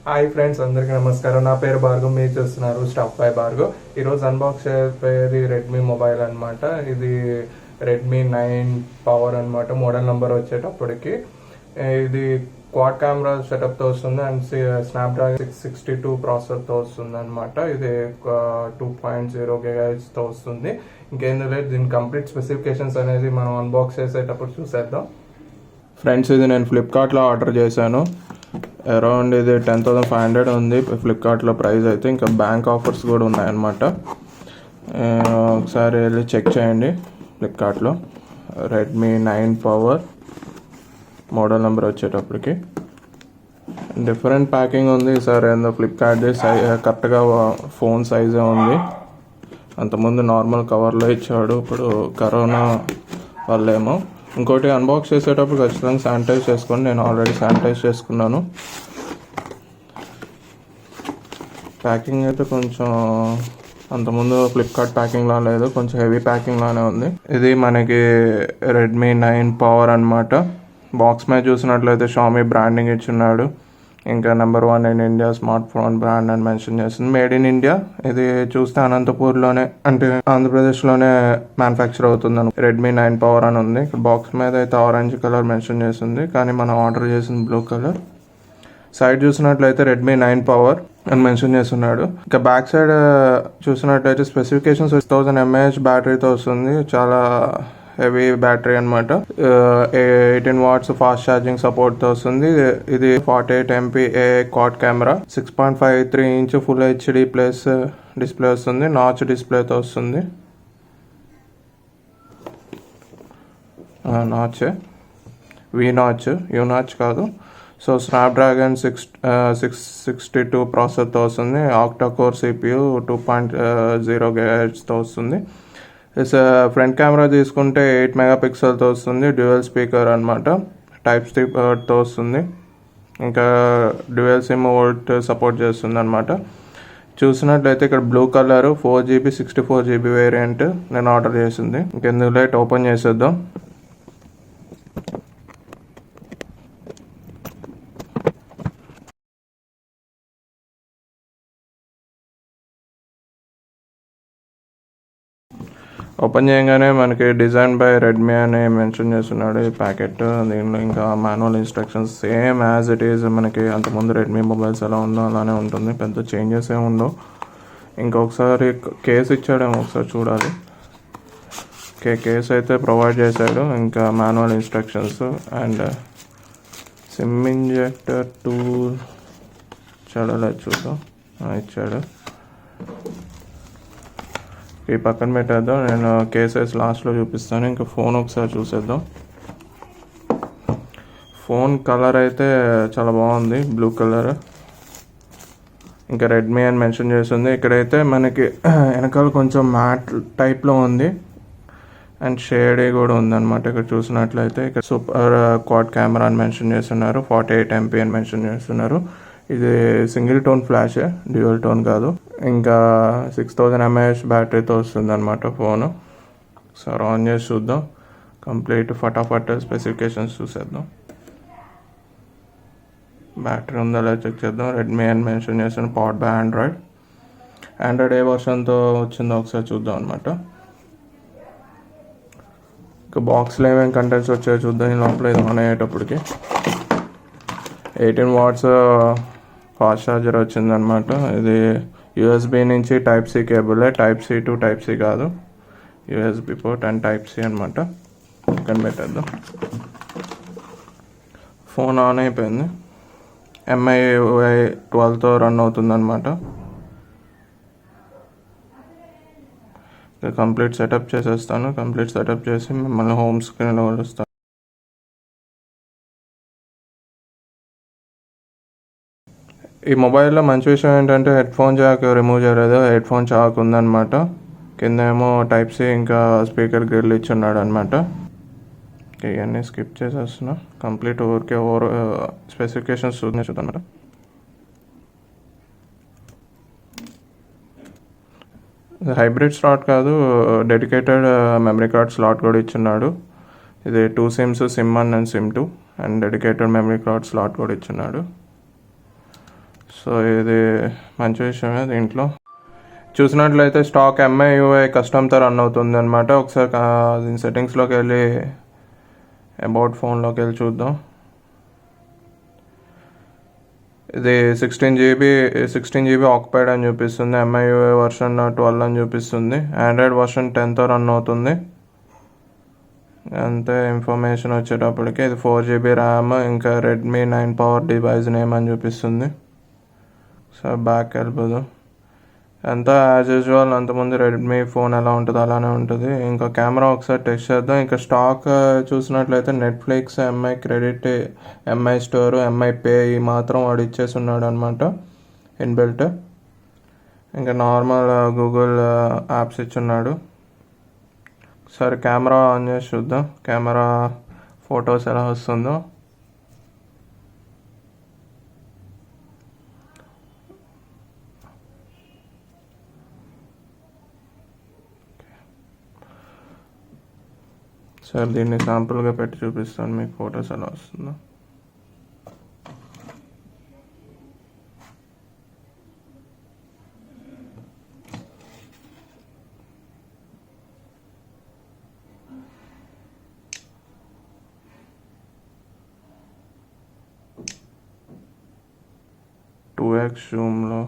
Hi friends, అందరికీ నమస్కారం. నా పేరు భార్గవ్, మీరు చూస్తున్నారు స్టఫ్ బై భార్గవ్. ఈరోజు అన్బాక్స్ అయిపోయేది రెడ్మీ మొబైల్ అనమాట. ఇది రెడ్మీ 9 పవర్ అనమాట. మోడల్ నెంబర్ వచ్చేటప్పటికి ఇది క్వాడ్ కెమెరా సెటప్తో వస్తుంది అండ్ స్నాప్డ్రాగన్ 662 ప్రాసెసర్తో వస్తుంది అనమాట. ఇది 2.0 GHzతో వస్తుంది. ఇంకేంది లేదు, దీని కంప్లీట్ స్పెసిఫికేషన్స్ అనేది మనం అన్బాక్స్ చేసేటప్పుడు చూసేద్దాం. ఫ్రెండ్స్, ఇది నేను ఫ్లిప్కార్ట్లో ఆర్డర్ చేశాను. అరౌండ్ ఇది 10,500 ఉంది ఫ్లిప్కార్ట్లో ప్రైస్ అయితే. ఇంకా బ్యాంక్ ఆఫర్స్ కూడా ఉన్నాయన్నమాట. ఒకసారి వెళ్ళి చెక్ చేయండి ఫ్లిప్కార్ట్లో. రెడ్మీ 9 పవర్ మోడల్ నెంబర్ వచ్చేటప్పటికి డిఫరెంట్ ప్యాకింగ్ ఉంది. ఈసారి ఏందో ఫ్లిప్కార్ట్ది కరెక్ట్గా ఫోన్ సైజే ఉంది. అంతకుముందు నార్మల్ కవర్లో ఇచ్చాడు, ఇప్పుడు కరోనా వల్లేమో. ఇంకోటి, అన్బాక్స్ చేసేటప్పుడు ఖచ్చితంగా శానిటైజ్ చేసుకోండి. నేను ఆల్రెడీ శానిటైజ్ చేసుకున్నాను. ప్యాకింగ్ అయితే కొంచెం అంతకుముందు ఫ్లిప్కార్ట్ ప్యాకింగ్లా లేదు, కొంచెం హెవీ ప్యాకింగ్లానే ఉంది. ఇది మనకి రెడ్మీ 9 పవర్ అనమాట. బాక్స్ మీద చూసినట్లయితే షామీ బ్రాండింగ్ ఇచ్చున్నాడు. ఇంకా number 1 in India smartphone brand అని మెన్షన్ చేస్తుంది. Made in India. ఇది చూస్తే అనంతపూర్లోనే, అంటే ఆంధ్రప్రదేశ్లోనే మ్యానుఫ్యాక్చర్ అవుతుంది. రెడ్మీ 9 పవర్ అని ఉంది. ఇక్కడ బాక్స్ మీద అయితే ఆరెంజ్ కలర్ మెన్షన్ చేస్తుంది, కానీ మనం ఆర్డర్ చేసింది బ్లూ కలర్. సైడ్ చూసినట్లయితే రెడ్మీ 9 పవర్ అని మెన్షన్ చేస్తున్నాడు. ఇంకా బ్యాక్ సైడ్ చూసినట్లయితే స్పెసిఫికేషన్స్ 6000 mAh బ్యాటరీతో వస్తుంది. చాలా హెవీ బ్యాటరీ అనమాట. 18 watts ఫాస్ట్ ఛార్జింగ్ సపోర్ట్తో వస్తుంది. ఇది 48 MP quad camera, 6.53 inch full HD plus display వస్తుంది. నాచ్ డిస్ప్లేతో వస్తుంది. Notch, V notch, U notch కాదు. సో స్నాప్డ్రాగన్ 662 ప్రాసెసర్తో వస్తుంది. ఆక్టా కోర్ CPU 2.0 GHzతో వస్తుంది. ఫ్రంట్ కెమెరా తీసుకుంటే 8 మెగాపిక్సెల్తో వస్తుంది. డ్యూయల్ స్పీకర్ అనమాట. టైప్ సి తో వస్తుంది. ఇంకా డ్యూయల్ సిమ్ వోల్ట్ సపోర్ట్ చేస్తుంది అనమాట. చూసినట్లయితే ఇక్కడ blue colour 4GB 64GB variant నేను ఆర్డర్ చేసింది. ఇంకెందుకు లేట్, ఓపెన్ చేసేద్దాం. ఓపెన్ చేయగానే మనకి డిజైన్ బై రెడ్మీ అని మెన్షన్ చేస్తున్నాడు ఈ ప్యాకెట్. దీనిలో ఇంకా manual instructions same as it is. మనకి అంతకుముందు రెడ్మీ మొబైల్స్ ఎలా ఉందో అలానే ఉంటుంది, పెద్ద చేంజెస్ ఏమి ఉండవు. ఇంకొకసారి కేస్ ఇచ్చాడేమో, ఒకసారి చూడాలి. కేస్ అయితే ప్రొవైడ్ చేశాడు. ఇంకా manual instructions and SIM injector tool చూడలేదు, చూద్దాం. ఇచ్చాడు. ఈ పక్కన పెట్టేద్దాం, నేను కేసెస్ లాస్ట్లో చూపిస్తాను. ఇంకా ఫోన్ ఒకసారి చూసేద్దాం. ఫోన్ కలర్ అయితే చాలా బాగుంది, బ్లూ కలర్. ఇంకా రెడ్మీ అని మెన్షన్ చేస్తుంది. ఇక్కడైతే మనకి వెనకాల కొంచెం మ్యాట్ టైప్లో ఉంది అండ్ షేడీ కూడా ఉందన్నమాట. ఇక్కడ చూసినట్లయితే ఇక్కడ సూపర్ క్వాడ్ కెమెరా అని మెన్షన్ చేస్తున్నారు. 48 MP అని మెన్షన్ చేస్తున్నారు. ఇది single tone flash, dual tone కాదు. ఇంకా 6000 mAh బ్యాటరీతో వస్తుంది అనమాట ఫోను. సార్ ఆన్ చేసి చూద్దాం. కంప్లీట్ ఫటాఫట్ స్పెసిఫికేషన్స్ చూసేద్దాం. బ్యాటరీ ఉందా లేదా చెక్ చేద్దాం. రెడ్మీ అని మెన్షన్ చేస్తాను. పవర్డ్ బై ఆండ్రాయిడ్ ఏ వర్షన్తో వచ్చిందో ఒకసారి చూద్దాం అనమాట. ఇంకా బాక్స్లో ఏమేమి కంటెంట్స్ వచ్చాయో చూద్దాం. ఈ లోపల ఇది ఆన్ అయ్యేటప్పటికి 18 watts ఫాస్ట్ ఛార్జర్ వచ్చిందనమాట. ఇది USB నుంచి type C cable, type C to type C కాదు, USB port and type C అనమాట. పక్కన పెట్టేద్దాం. ఫోన్ ఆన్ అయిపోయింది. MI 12తో రన్ అవుతుందన్నమాట. కంప్లీట్ సెటప్ చేసేస్తాను. కంప్లీట్ సెటప్ చేసి మిమ్మల్ని హోమ్ స్క్రీన్లో కలుస్తాను. ఈ మొబైల్లో మంచి విషయం ఏంటంటే హెడ్ ఫోన్ జాక్ రిమూవ్ చేయలేదు. హెడ్ ఫోన్ జాక్ ఉందన్నమాట. కింద ఏమో టైప్ సి ఇంకా స్పీకర్ గ్రిల్ ఇచ్చున్నాడు అనమాట. ఇవన్నీ స్కిప్ చేసేస్తున్నా. కంప్లీట్ ఊరికే స్పెసిఫికేషన్స్ చూద్దాం అనమాట. హైబ్రిడ్ స్లాట్ కాదు, డెడికేటెడ్ మెమరీ కార్డ్ స్లాట్ కూడా ఇచ్చున్నాడు. ఇది 2 SIMs, SIM 1 and SIM 2 and dedicated memory card slot కూడా ఇచ్చున్నాడు. సో ఇది మంచి విషయమే. దీంట్లో చూసినట్లయితే స్టాక్ ఎంఐ యూఐ కస్టమ్తో రన్ అవుతుంది అనమాట. ఒకసారి దీని సెట్టింగ్స్లోకి వెళ్ళి అబౌట్ ఫోన్లోకి వెళ్ళి చూద్దాం. ఇది 16 GB ఆక్యుపైడ్ అని చూపిస్తుంది. ఎంఐ యూఐ వర్షన్ 12 అని చూపిస్తుంది. ఆండ్రాయిడ్ వర్షన్ 10తో రన్ అవుతుంది. అంతే ఇన్ఫర్మేషన్ వచ్చేటప్పటికి ఇది 4 GB ర్యామ్, ఇంకా రెడ్మీ 9 పవర్ డివైస్ నేమ్ అని చూపిస్తుంది. సో బ్యాక్ వెళ్ళిపోదాం. అంతా యాజ్ యూజువల్ అంతకుముందు రెడ్మీ ఫోన్ ఎలా ఉంటుందో అలానే ఉంటుంది. ఇంకా కెమెరా ఒకసారి టెస్ట్ చేద్దాం. ఇంకా స్టాక్ చూసినట్లయితే Netflix, MI credit, MI store, MI pay ఈ మాత్రం వాడు ఇచ్చేసి ఉన్నాడు అనమాట ఇన్బిల్ట్. ఇంకా నార్మల్ గూగుల్ యాప్స్ ఇచ్చున్నాడు. సరే కెమెరా ఆన్ చేసి చూద్దాం. కెమెరా ఫొటోస్ ఎలా వస్తుందో. సరే దీన్ని శాంపుల్గా పెట్టి చూపిస్తాను మీకు ఫొటోస్ ఎలా వస్తుందో. టూ ఎక్స్ జూమ్లో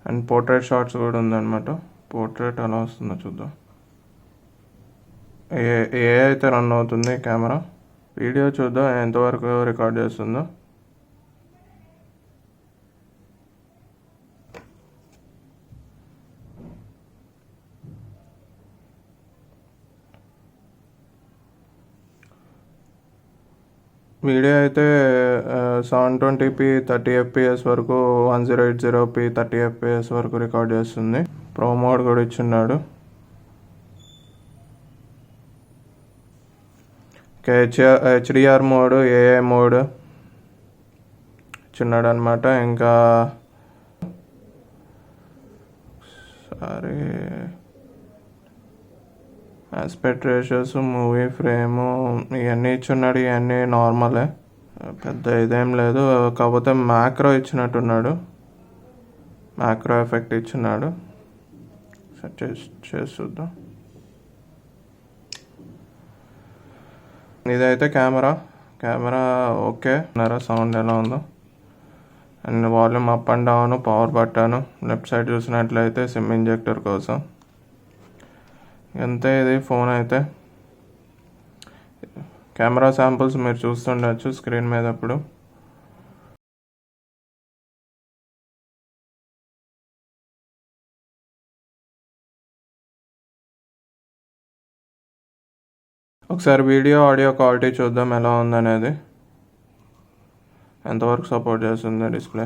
అండ్ పోర్ట్రేట్ షాట్స్ కూడా ఉందన్నమాట. పోర్ట్రేట్ ఎలా వస్తుందో చూద్దాం. ఏ అయితే రన్ అవుతుంది కెమెరా. వీడియో చూద్దాం ఎంతవరకు రికార్డ్ చేస్తుందో. వీడియో అయితే 720p 30 FPS వరకు, 1080p 30 FPS వరకు రికార్డ్ చేస్తుంది. ప్రో మోడ్ కూడా ఇచ్చున్నాడు. హెచ్డిఆర్ మోడ్, ఏఐ మోడ్ ఇచ్చున్నాడు అనమాట. ఇంకా సరే ఆస్పెక్ట్ రేషియోస్, మూవీ ఫ్రేము ఇవన్నీ ఇచ్చున్నాడు. ఇవన్నీ నార్మలే, పెద్ద ఇదేం లేదు. కాకపోతే మ్యాక్రో ఇచ్చినట్టున్నాడు. మ్యాక్రో ఎఫెక్ట్ ఇచ్చున్నాడు. సెట్ చేసి చూద్దాం. ఇదైతే కెమెరా ఓకే. సౌండ్ ఎలా ఉందో. And volume up and down, power button. Left side చూసినట్లయితే సిమ్ ఇంజెక్టర్ కోసం. అంతే ఇది ఫోన్ అయితే. కెమెరా శాంపుల్స్ మీరు చూస్తుండొచ్చు స్క్రీన్ మీద. ఇప్పుడు ఒకసారి వీడియో ఆడియో క్వాలిటీ చూద్దాం ఎలా ఉందనేది, ఎంతవరకు సపోర్ట్ చేస్తుంది డిస్ప్లే.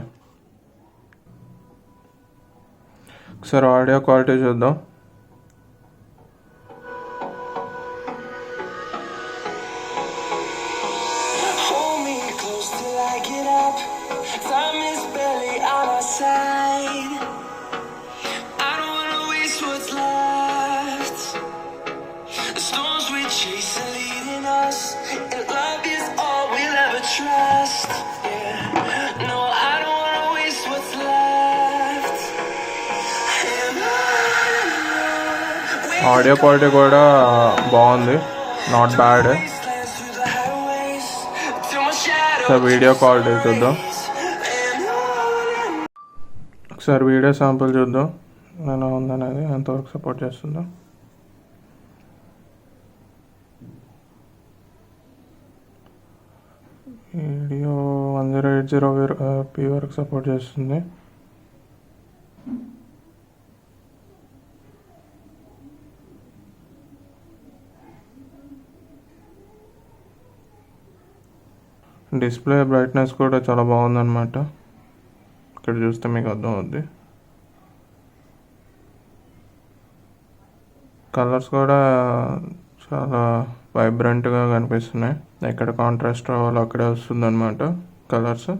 ఒకసారి ఆడియో క్వాలిటీ చూద్దాం. ఆడియో క్వాలిటీ కూడా బాగుంది, not bad. So video quality చూద్దాం. ఒకసారి వీడియో శాంపుల్ చూద్దాం ఎలా ఉందనేది, ఎంతవరకు సపోర్ట్ చేస్తుందో. వీడియో 1080p వరకు సపోర్ట్ చేస్తుంది. డిస్ప్లే బ్రైట్నెస్ కూడా చాలా బాగుందన్నమాట. ఇక్కడ చూస్తే మీకు అర్థం అవుద్ది. కలర్స్ కూడా చాలా వైబ్రెంట్గా కనిపిస్తున్నాయి. ఎక్కడ కాంట్రాస్ట్ రావాలో అక్కడే వస్తుంది అనమాట కలర్స్.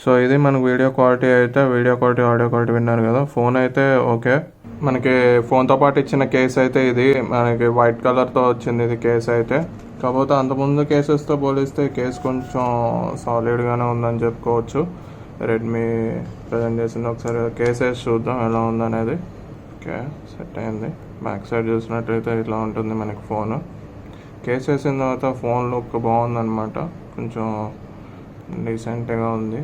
సో ఇది మనకు వీడియో క్వాలిటీ అయితే. వీడియో క్వాలిటీ, ఆడియో క్వాలిటీ విన్నారు కదా. ఫోన్ అయితే ఓకే. మనకి ఫోన్తో పాటు ఇచ్చిన కేస్ అయితే ఇది మనకి వైట్ కలర్తో వచ్చింది ఇది కేస్ అయితే. కాకపోతే అంతకుముందు కేసెస్తో పోలిస్తే కేస్ కొంచెం సాలిడ్గానే ఉందని చెప్పుకోవచ్చు. రెడ్మీ ప్రజెంట్ చేసింది. ఒకసారి కేస్ వేసి చూద్దాం ఎలా ఉందనేది. ఓకే, సెట్ అయింది. బ్యాక్ సైడ్ చూసినట్లయితే ఇట్లా ఉంటుంది మనకి ఫోన్. కేస్ వేసిన తర్వాత ఫోన్ లుక్ బాగుందన్నమాట, కొంచెం డీసెంట్గా ఉంది.